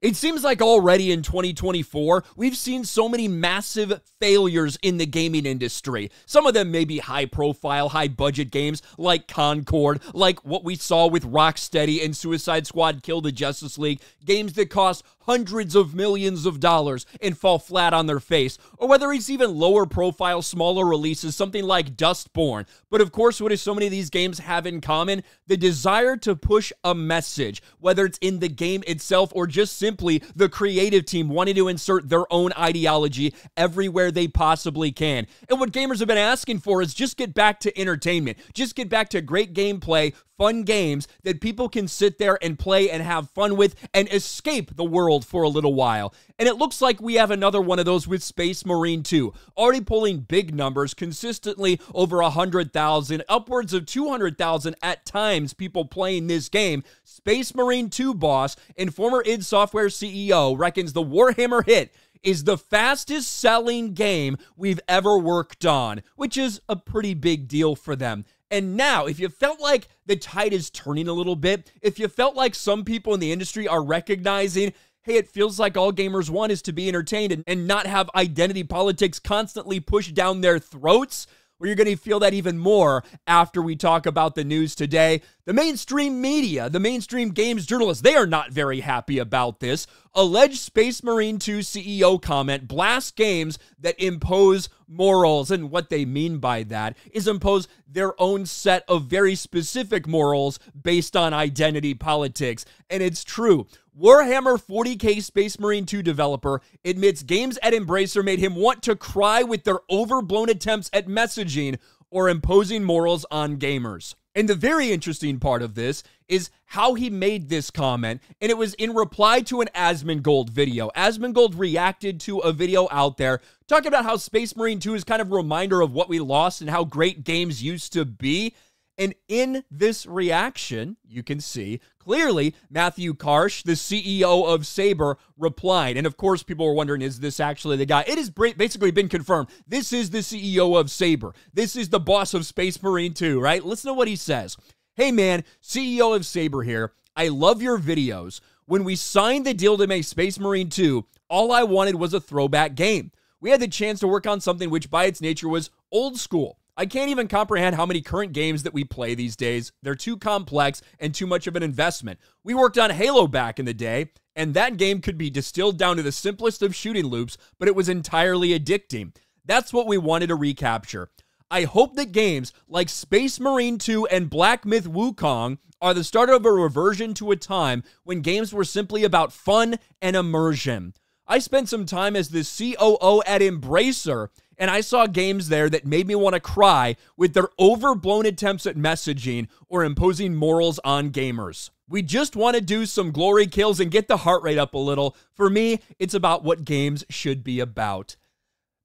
It seems like already in 2024, we've seen so many massive failures in the gaming industry. Some of them may be high-profile, high-budget games like Concord, like what we saw with Rocksteady and Suicide Squad Kill the Justice League, games that cost hundreds of millions of dollars and fall flat on their face, or whether it's even lower profile, smaller releases, something like Dustborn. But of course, what do so many of these games have in common? The desire to push a message, whether it's in the game itself or just simply the creative team wanting to insert their own ideology everywhere they possibly can. And what gamers have been asking for is just get back to entertainment. Just get back to great gameplay, fun games that people can sit there and play and have fun with and escape the world for a little while. And it looks like we have another one of those with Space Marine 2, already pulling big numbers, consistently over 100,000, upwards of 200,000 at times people playing this game. Space Marine 2 boss and former id Software CEO reckons the Warhammer hit is the fastest selling game we've ever worked on, which is a pretty big deal for them. And now, if you felt like the tide is turning a little bit, if you felt like some people in the industry are recognizing, hey, it feels like all gamers want is to be entertained and not have identity politics constantly pushed down their throats, well, you're going to feel that even more after we talk about the news today. The mainstream media, the mainstream games journalists, they are not very happy about this. Alleged Space Marine 2 CEO comment blasts games that impose morals. And what they mean by that is impose their own set of very specific morals based on identity politics. And it's true. Warhammer 40K Space Marine 2 developer admits games at Embracer made him want to cry with their overblown attempts at messaging or imposing morals on gamers. And the very interesting part of this is how he made this comment, and it was in reply to an Asmongold video. Asmongold reacted to a video out there talking about how Space Marine 2 is kind of a reminder of what we lost and how great games used to be. And in this reaction, you can see clearly Matthew Karsh, the CEO of Saber, replied. And of course, people were wondering, is this actually the guy? It has basically been confirmed. This is the CEO of Saber. This is the boss of Space Marine 2, right? Listen to what he says. Hey man, CEO of Saber here. I love your videos. When we signed the deal to make Space Marine 2, all I wanted was a throwback game. We had the chance to work on something which by its nature was old school. I can't even comprehend how many current games that we play these days. They're too complex and too much of an investment. We worked on Halo back in the day, and that game could be distilled down to the simplest of shooting loops, but it was entirely addicting. That's what we wanted to recapture. I hope that games like Space Marine 2 and Black Myth Wukong are the start of a reversion to a time when games were simply about fun and immersion. I spent some time as the COO at Embracer, and I saw games there that made me want to cry with their overblown attempts at messaging or imposing morals on gamers. We just want to do some glory kills and get the heart rate up a little. For me, it's about what games should be about.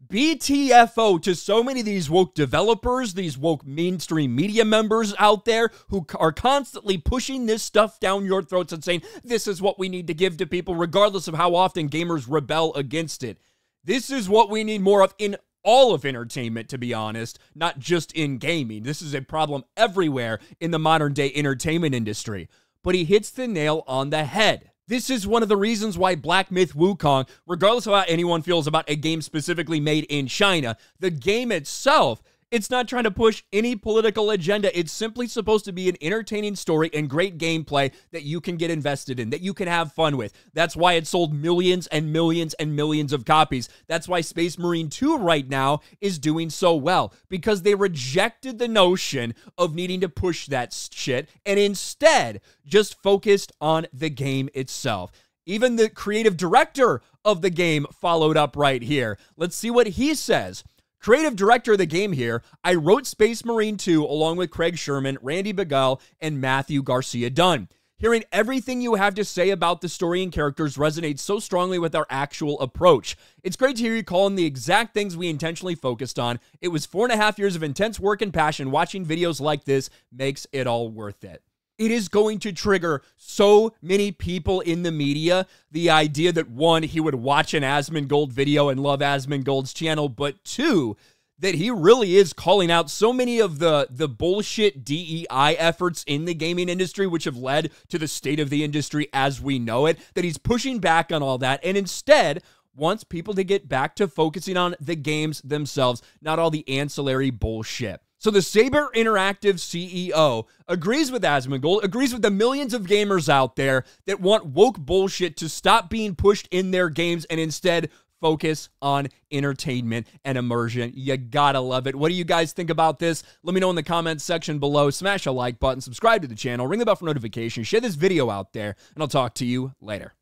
BTFO to so many of these woke developers, these woke mainstream media members out there who are constantly pushing this stuff down your throats and saying, this is what we need to give to people, regardless of how often gamers rebel against it. This is what we need more of in all of entertainment, to be honest, not just in gaming. This is a problem everywhere in the modern day entertainment industry. But he hits the nail on the head. This is one of the reasons why Black Myth Wukong, regardless of how anyone feels about a game specifically made in China, the game itself, it's not trying to push any political agenda. It's simply supposed to be an entertaining story and great gameplay that you can get invested in, that you can have fun with. That's why it sold millions and millions and millions of copies. That's why Space Marine 2 right now is doing so well, because they rejected the notion of needing to push that shit and instead just focused on the game itself. Even the creative director of the game followed up right here. Let's see what he says. Creative director of the game here, I wrote Space Marine 2 along with Craig Sherman, Randy Begal, and Matthew Garcia Dunn. Hearing everything you have to say about the story and characters resonates so strongly with our actual approach. It's great to hear you calling the exact things we intentionally focused on. It was 4.5 years of intense work and passion. Watching videos like this makes it all worth it. It is going to trigger so many people in the media. The idea that, one, he would watch an Asmongold video and love Asmongold's channel, but two, that he really is calling out so many of the bullshit DEI efforts in the gaming industry, which have led to the state of the industry as we know it, that he's pushing back on all that and instead wants people to get back to focusing on the games themselves, not all the ancillary bullshit. So the Saber Interactive CEO agrees with Asmongold, agrees with the millions of gamers out there that want woke bullshit to stop being pushed in their games and instead focus on entertainment and immersion. You gotta love it. What do you guys think about this? Let me know in the comments section below. Smash a like button, subscribe to the channel, ring the bell for notifications, share this video out there, and I'll talk to you later.